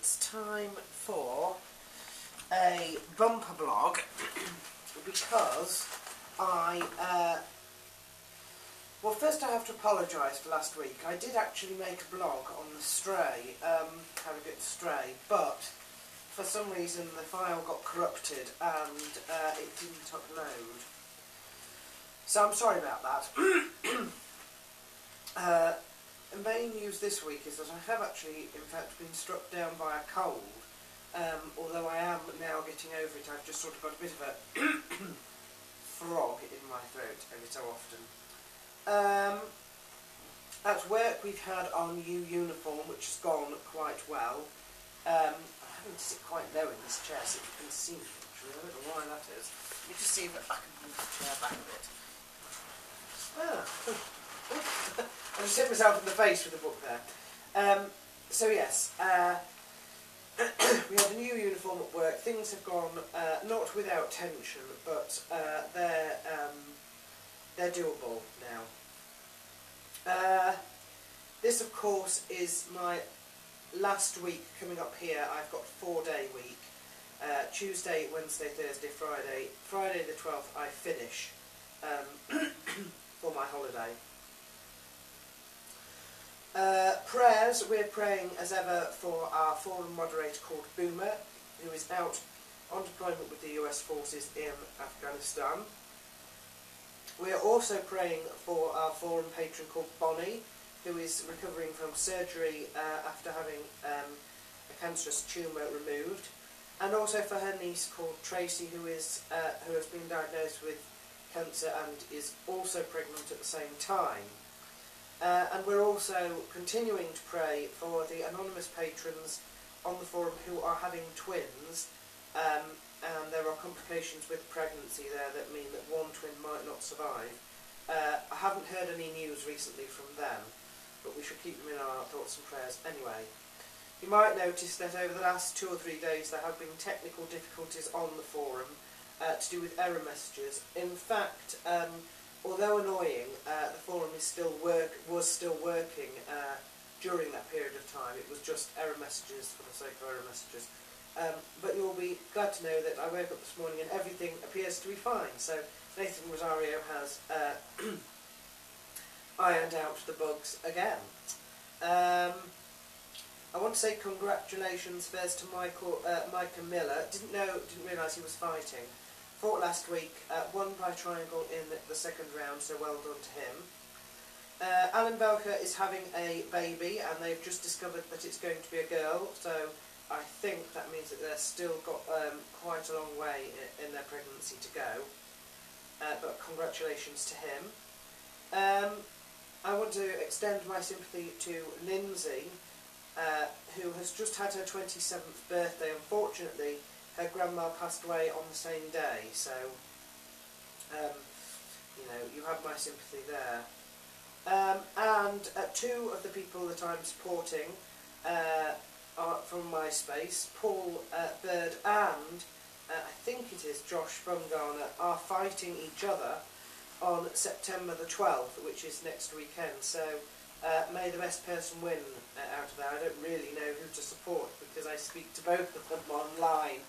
it's time for a bumper blog because well, first I have to apologise for last week. I did actually make a blog on the Stray, how to get the Stray, but for some reason the file got corrupted and it didn't upload. So I'm sorry about that. The main news this week is that I have actually, in fact, been struck down by a cold. Although I am now getting over it, I've just sort of got a bit of a frog in my throat every so often. At work we've had our new uniform, which has gone quite well. I'm having to sit quite low in this chair so you can see me. Actually, I don't know why that is. Let me just see if I can move the chair back a bit. I just hit myself in the face with the book there. So yes, we have a new uniform at work. Things have gone not without tension, but they're doable now. This, of course, is my last week coming up here. I've got a 4-day week. Tuesday, Wednesday, Thursday, Friday. Friday the 12th I finish for my holiday. Prayers. We're praying as ever for our forum moderator called Boomer, who is out on deployment with the US forces in Afghanistan. We are also praying for our forum patron called Bonnie, who is recovering from surgery after having a cancerous tumour removed, and also for her niece called Tracy, who has been diagnosed with cancer and is also pregnant at the same time. And we're also continuing to pray for the anonymous patrons on the forum who are having twins, and there are complications with pregnancy there that mean that one twin might not survive. I haven't heard any news recently from them, but we should keep them in our thoughts and prayers anyway. You might notice that over the last 2 or 3 days there have been technical difficulties on the forum to do with error messages. In fact, although annoying, the forum was still working during that period of time. It was just error messages for the sake of error messages. But you'll be glad to know that I woke up this morning and everything appears to be fine. So Nathan Rosario has ironed out the bugs again. I want to say congratulations first to Micah Miller. Didn't realise he was fighting. Fought last week, won by triangle in the second round, so well done to him. Alan Belcher is having a baby, and they've just discovered that it's going to be a girl, so I think that means that they've still got quite a long way in their pregnancy to go. But congratulations to him. I want to extend my sympathy to Lindsay, who has just had her 27th birthday. Unfortunately, her grandma passed away on the same day, so you have my sympathy there. And 2 of the people that I'm supporting are from MySpace, Paul Bird and I think it is Josh Bumgarner, are fighting each other on September the 12th, which is next weekend. So may the best person win out of that. I don't really know who to support because I speak to both of them online.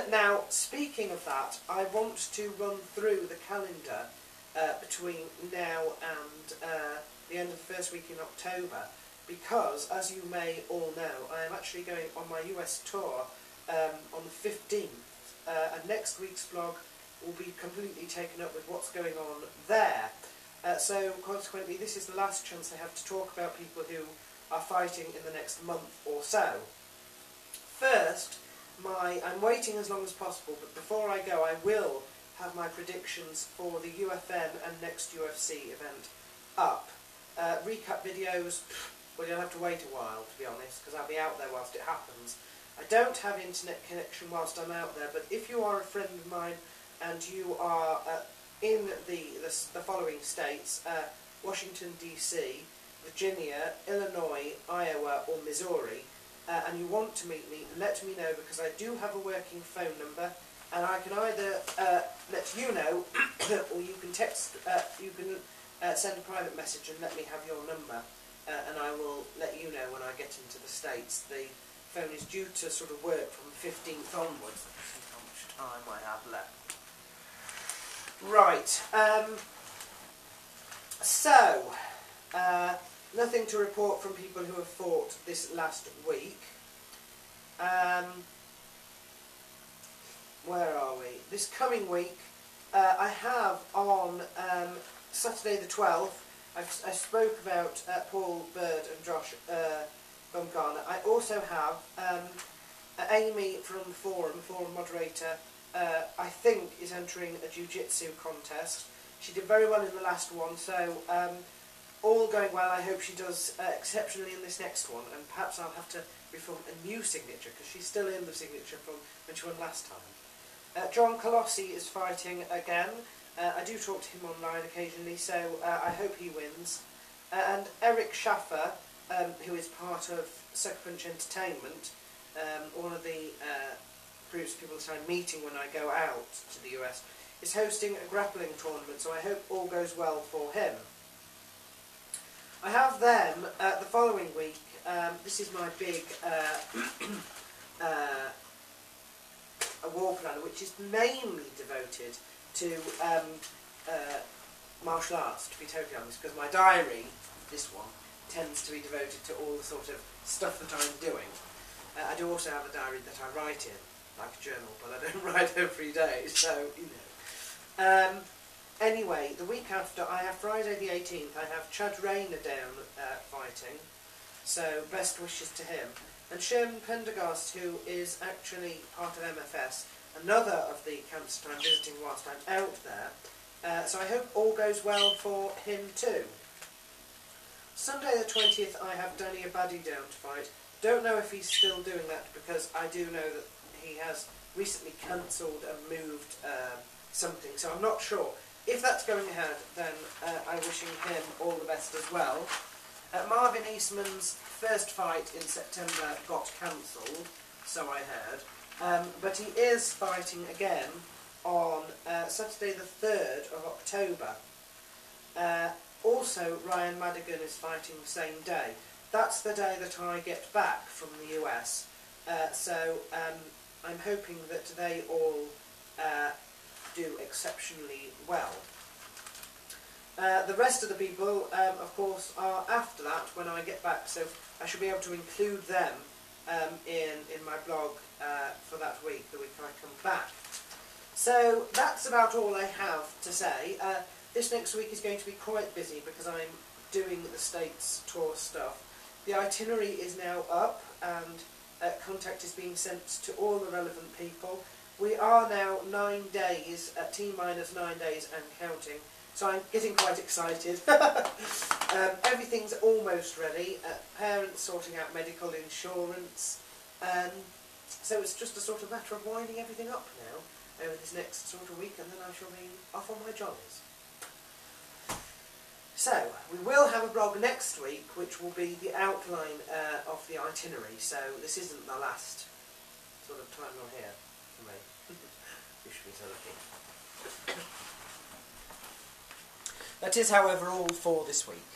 Now, speaking of that, I want to run through the calendar between now and the end of the first week in October, because, as you may all know, I am actually going on my US tour on the 15th, and next week's vlog will be completely taken up with what's going on there. So, consequently, this is the last chance I have to talk about people who are fighting in the next month or so. First, I'm waiting as long as possible, but before I go I will have my predictions for the UFM and next UFC event up. Recap videos, well, you'll have to wait a while, to be honest, because I'll be out there whilst it happens. I don't have internet connection whilst I'm out there, but if you are a friend of mine and you are in the following states, Washington DC, Virginia, Illinois, Iowa or Missouri, and you want to meet me, let me know, because I do have a working phone number, and I can either let you know, or you can text, send a private message and let me have your number, and I will let you know when I get into the States. The phone is due to sort of work from the 15th onwards. Let's see how much time I have left. Right, so, nothing to report from people who have fought this last week. Where are we? This coming week, I have on Saturday the 12th, I spoke about Paul Bird and Josh Bumgarner. I also have Amy from the forum moderator, I think is entering a jiu-jitsu contest. She did very well in the last one, so all going well. I hope she does exceptionally in this next one, and perhaps I'll have to reform a new signature, because she's still in the signature from when she won last time. John Colossi is fighting again. I do talk to him online occasionally, so I hope he wins. And Eric Schaffer, who is part of Sucker Punch Entertainment, one of the groups of people that I'm meeting when I go out to the US, is hosting a grappling tournament, so I hope all goes well for him. I have them the following week. This is my big war planner, which is mainly devoted to martial arts, to be totally honest, because my diary, this one, tends to be devoted to all the sort of stuff that I'm doing. I do also have a diary that I write in, like a journal, but I don't write every day, so, you know. Anyway, the week after, I have Friday the 18th, I have Chad Rayner down fighting, so best wishes to him. And Sherman Pendergast, who is actually part of MFS, another of the camps that I'm visiting whilst I'm out there, so I hope all goes well for him too. Sunday the 20th, I have Danny Abadi down to fight. Don't know if he's still doing that, because I do know that he has recently cancelled and moved something, so I'm not sure. If that's going ahead, then I'm wishing him all the best as well. Marvin Eastman's first fight in September got cancelled, so I heard, but he is fighting again on Saturday the 3rd of October. Also, Ryan Madigan is fighting the same day. That's the day that I get back from the US, so I'm hoping that they all do exceptionally well. The rest of the people, of course, are after that when I get back, so I should be able to include them in my blog for that week, the week I come back. So that's about all I have to say. This next week is going to be quite busy because I'm doing the States tour stuff. The itinerary is now up, and contact is being sent to all the relevant people. We are now 9 days, T-minus 9 days and counting, so I'm getting quite excited. Everything's almost ready, parents sorting out medical insurance, so it's just a sort of matter of winding everything up now over this next sort of week, and then I shall be off on my jollies. So, we will have a blog next week, which will be the outline of the itinerary, so this isn't the last sort of time you'll hear from me. You should be so lucky. That is, however, all for this week.